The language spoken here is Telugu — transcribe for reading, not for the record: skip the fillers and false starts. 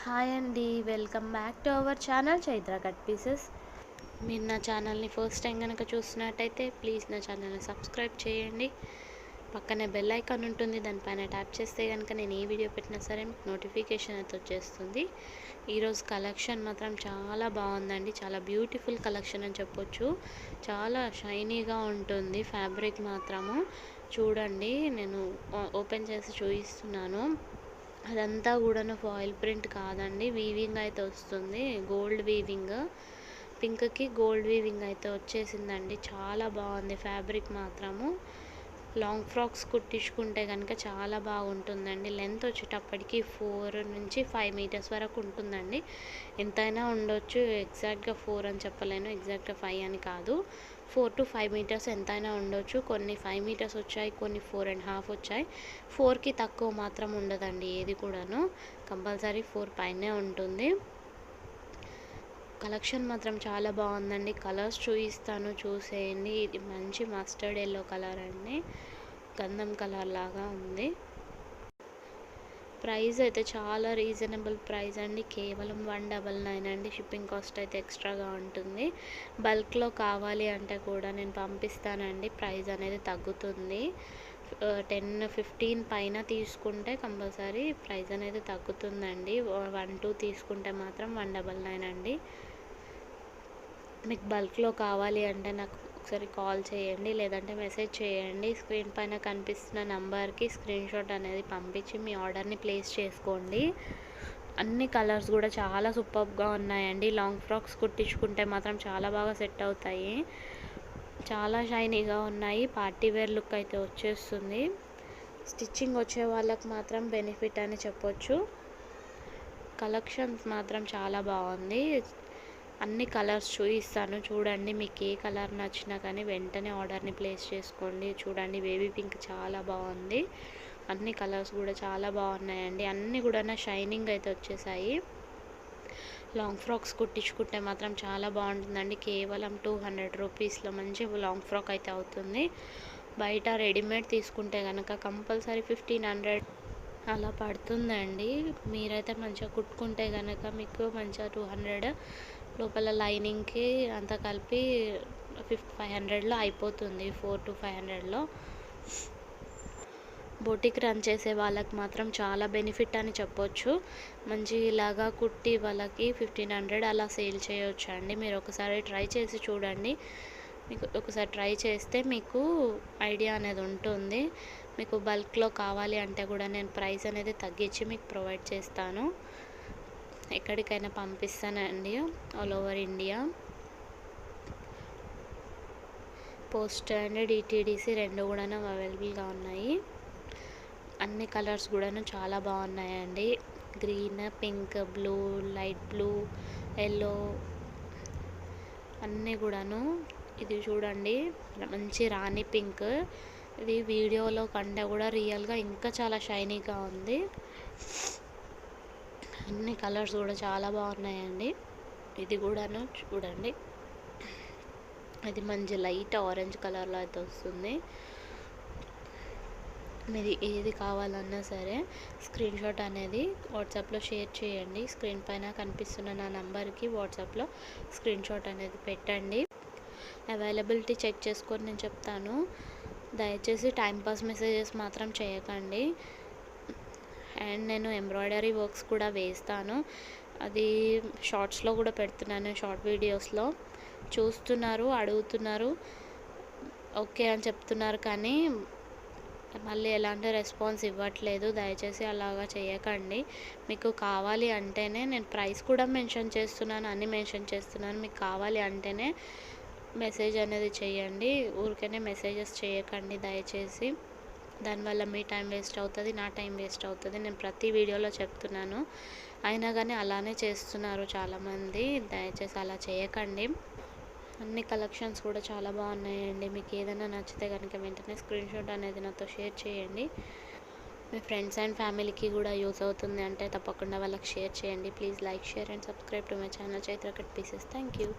హాయ్ అండి, welcome back to our channel Chaitra cut pieces. మీరు నా ఛానల్ని ఫస్ట్ టైం కనుక చూసినట్టయితే ప్లీజ్ నా ఛానల్ని సబ్స్క్రైబ్ చేయండి. పక్కనే బెల్ ఐకాన్ ఉంటుంది, దానిపైన ట్యాప్ చేస్తే కనుక నేను ఏ వీడియో పెట్టినా సరే మీకు నోటిఫికేషన్ అయితే వచ్చేస్తుంది. ఈరోజు కలెక్షన్ మాత్రం చాలా బాగుందండి, చాలా బ్యూటిఫుల్ కలెక్షన్ అని చెప్పొచ్చు. చాలా షైనీగా ఉంటుంది ఫ్యాబ్రిక్ మాత్రము. చూడండి, నేను ఓపెన్ చేసి చూపిస్తున్నాను. అదంతా కూడాను ఫాయిల్ ప్రింట్ కాదండి, వీవింగ్ అయితే వస్తుంది. గోల్డ్ వీవింగ్, పింక్కి గోల్డ్ వీవింగ్ అయితే వచ్చేసిందండి. చాలా బాగుంది ఫ్యాబ్రిక్ మాత్రము. లాంగ్ ఫ్రాక్స్ కుట్టించుకుంటే కనుక చాలా బాగుంటుందండి. లెంత్ వచ్చేటప్పటికి 4 నుంచి 5 మీటర్స్ వరకు ఉంటుందండి. ఎంతైనా ఉండొచ్చు, ఎగ్జాక్ట్గా 4 అని చెప్పలేను, ఎగ్జాక్ట్గా 5 అని కాదు. 4 to 5 మీటర్స్ ఎంతైనా ఉండొచ్చు. కొన్ని 5 మీటర్స్ వచ్చాయి, కొన్ని 4.5 వచ్చాయి. 4కి తక్కువ మాత్రం ఉండదండి ఏది కూడాను, కంపల్సరీ 4 పైనే ఉంటుంది. కలెక్షన్ మాత్రం చాలా బాగుందండి. కలర్స్ చూపిస్తాను, చూసేయండి. ఇది మంచి మస్టర్డ్ ఎల్లో కలర్ అండి, గంధం కలర్ లాగా ఉంది. ప్రైస్ అయితే చాలా రీజనబుల్ ప్రైస్ అండి, కేవలం 199 అండి. షిప్పింగ్ కాస్ట్ అయితే ఎక్స్ట్రాగా ఉంటుంది. బల్క్లో కావాలి అంటే కూడా నేను పంపిస్తానండి, ప్రైస్ అనేది తగ్గుతుంది. 10-15 పైన తీసుకుంటే కంపల్సరీ ప్రైస్ అనేది తగ్గుతుందండి. 1-2 తీసుకుంటే మాత్రం 199 అండి. మీకు బల్క్లో కావాలి అంటే నాకు ఒకసారి కాల్ చేయండి, లేదంటే మెసేజ్ చేయండి. స్క్రీన్ పైన కనిపిస్తున్న నంబర్కి స్క్రీన్ షాట్ అనేది పంపించి మీ ఆర్డర్ని ప్లేస్ చేసుకోండి. అన్ని కలర్స్ కూడా చాలా సూపర్గా ఉన్నాయండి. లాంగ్ ఫ్రాక్స్ కుట్టించుకుంటే మాత్రం చాలా బాగా సెట్ అవుతాయి. చాలా షైనీగా ఉన్నాయి. పార్టీ వేర్ లుక్ అయితే వచ్చేస్తుంది. స్టిచ్చింగ్ వచ్చే వాళ్ళకి మాత్రం బెనిఫిట్ అని చెప్పొచ్చు. కలెక్షన్స్ మాత్రం చాలా బాగుంది. అన్ని కలర్స్ చూపిస్తాను, చూడండి. మీకు ఏ కలర్ నచ్చినా కానీ వెంటనే ఆర్డర్ని ప్లేస్ చేసుకోండి. చూడండి, బేబీ పింక్ చాలా బాగుంది. అన్ని కలర్స్ కూడా చాలా బాగున్నాయండి. అన్నీ కూడా షైనింగ్ అయితే వచ్చేసాయి. లాంగ్ ఫ్రాక్స్ కుట్టించుకుంటే మాత్రం చాలా బాగుంటుందండి. కేవలం 200 రూపీస్లో మంచి లాంగ్ ఫ్రాక్ అయితే అవుతుంది. బయట రెడీమేడ్ తీసుకుంటే కనుక కంపల్సరీ 1500 అలా పడుతుందండి. మీరైతే మంచిగా కుట్టుకుంటే కనుక మీకు మంచిగా 200, లోపల లైనింగ్కి అంతా కలిపి 500లో అయిపోతుంది. 4 to 500లో. బొటిక్ రన్ చేసే వాళ్ళకి మాత్రం చాలా బెనిఫిట్ అని చెప్పొచ్చు. మంచి ఇలాగా కుట్టి వాళ్ళకి 1500 అలా సేల్ చేయొచ్చు అండి. మీరు ఒకసారి ట్రై చేసి చూడండి. మీకు ఒకసారి ట్రై చేస్తే మీకు ఐడియా అనేది ఉంటుంది. మీకు బల్క్లో కావాలి అంటే కూడా నేను ప్రైస్ అనేది తగ్గించి మీకు ప్రొవైడ్ చేస్తాను. ఎక్కడికైనా పంపిస్తానండి, all over India. Post and DTDC రెండు కూడా అవైలబుల్గా ఉన్నాయి. అన్ని కలర్స్ కూడాను చాలా బాగున్నాయండి. Green, pink, blue, light blue, yellow అన్నీ కూడాను. ఇది చూడండి, మంచి రాణి పింక్. ఇది వీడియోలో కంటే కూడా రియల్గా ఇంకా చాలా షైనీగా ఉంది. అన్ని కలర్స్ కూడా చాలా బాగున్నాయండి. ఇది కూడాను చూడండి, ఇది మంచి లైట్ ఆరెంజ్ కలర్లో అయితే వస్తుంది. మీది ఏది కావాలన్నా సరే స్క్రీన్ షాట్ అనేది వాట్సాప్లో షేర్ చేయండి. స్క్రీన్ పైన కనిపిస్తున్న నా నంబర్కి వాట్సాప్లో స్క్రీన్ షాట్ అనేది పెట్టండి. అవైలబిలిటీ చెక్ చేసుకొని నేను చెప్తాను. దయచేసి టైంపాస్ మెసేజెస్ మాత్రం చేయకండి. అండ్ నేను ఎంబ్రాయిడరీ వర్క్స్ కూడా వేస్తాను, అది షార్ట్స్లో కూడా పెడుతున్నాను. షార్ట్ వీడియోస్లో చూస్తున్నారు, అడుగుతున్నారు, ఓకే అని చెప్తున్నారు, కానీ మళ్ళీ ఎలాంటి రెస్పాన్స్ ఇవ్వట్లేదు. దయచేసి అలాగా చేయకండి. మీకు కావాలి అంటేనే నేను ప్రైస్ కూడా మెన్షన్ చేస్తున్నాను, అన్నీ మెన్షన్ చేస్తున్నాను. మీకు కావాలి అంటేనే మెసేజ్ అనేది చేయండి. ఊరికనే మెసేజెస్ చేయకండి దయచేసి. దానివల్ల మీ టైం వేస్ట్ అవుతుంది, నా టైం వేస్ట్ అవుతుంది. నేను ప్రతి వీడియోలో చెప్తున్నాను, అయినా కానీ అలానే చేస్తున్నారు చాలామంది. దయచేసి అలా చేయకండి. అన్ని కలెక్షన్స్ కూడా చాలా బాగున్నాయండి. మీకు ఏదైనా నచ్చితే కనుక వెంటనే స్క్రీన్ షాట్ అనేది నాతో షేర్ చేయండి. మీ ఫ్రెండ్స్ అండ్ ఫ్యామిలీకి కూడా యూజ్ అవుతుంది అంటే తప్పకుండా వాళ్ళకి షేర్ చేయండి. Please like, share and subscribe to my channel Chaitra cut pieces. Thank you.